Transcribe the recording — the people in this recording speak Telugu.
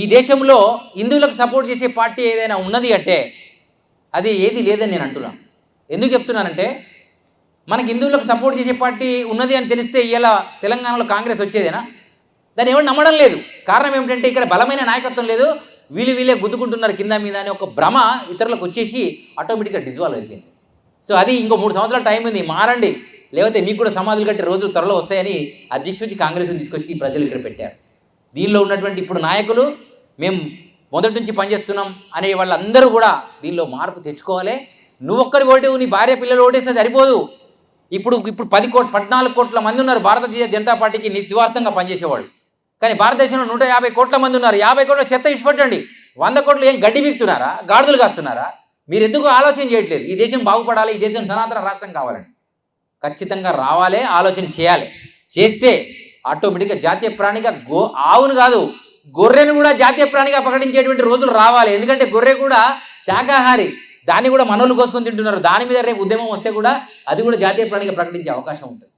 ఈ దేశంలో హిందువులకు సపోర్ట్ చేసే పార్టీ ఏదైనా ఉన్నది అంటే అది ఏది లేదని నేను అంటున్నాను. ఎందుకు చెప్తున్నానంటే మనకి హిందువులకు సపోర్ట్ చేసే పార్టీ ఉన్నది అని తెలిస్తే ఇలా తెలంగాణలో కాంగ్రెస్ వచ్చేదేనా? దాన్ని ఎవరు నమ్మడం లేదు. కారణం ఏమిటంటే ఇక్కడ బలమైన నాయకత్వం లేదు, వీళ్ళే గుద్దుకుంటున్నారు కింద మీద అని ఒక భ్రమ ఇతరులకు వచ్చేసి ఆటోమేటిక్గా డిజాల్వ్ అయిపోయింది. సో అది ఇంకో 3 సంవత్సరాల టైం ఉంది, మారండి, లేకపోతే మీకు కూడా సమాధులు కట్టే రోజులు త్వరలో వస్తాయని అధ్యక్షుడికి కాంగ్రెస్ని తీసుకొచ్చి ప్రజలు ఇక్కడ పెట్టారు. దీనిలో ఉన్నటువంటి ఇప్పుడు నాయకులు మేము మొదటి నుంచి పనిచేస్తున్నాం అనే వాళ్ళందరూ కూడా దీనిలో మార్పు తెచ్చుకోవాలి. నువ్వొక్కరి ఓటేవు, నీ భార్య పిల్లలు ఓటేస్తే సరిపోదు. ఇప్పుడు 14 కోట్ల మంది ఉన్నారు భారతీయ జనతా పార్టీకి నిస్వార్థంగా పనిచేసేవాళ్ళు. కానీ భారతదేశంలో 150 కోట్ల మంది ఉన్నారు. 50 కోట్ల చెత్త ఇచ్చిపెట్టండి. 100 కోట్లు ఏం గడ్డి బీక్తున్నారా, గాడిదలు కాస్తున్నారా? మీరు ఎందుకు ఆలోచన చేయట్లేదు? ఈ దేశం బాగుపడాలి, ఈ దేశం సనాతన రాష్ట్రం కావాలని ఖచ్చితంగా రావాలి, ఆలోచన చేయాలి. చేస్తే ఆటోమేటిక్గా జాతీయ ప్రాణిగా ఆవును కాదు గొర్రెను కూడా జాతీయ ప్రాణిగా ప్రకటించేటువంటి రోజులు రావాలి. ఎందుకంటే గొర్రె కూడా శాకాహారి, దాన్ని కూడా మనోళ్ళు కోసుకొని తింటున్నారు. దాని మీద రేపు ఉద్యమం వస్తే కూడా అది కూడా జాతీయ ప్రాణిగా ప్రకటించే అవకాశం ఉంటుంది.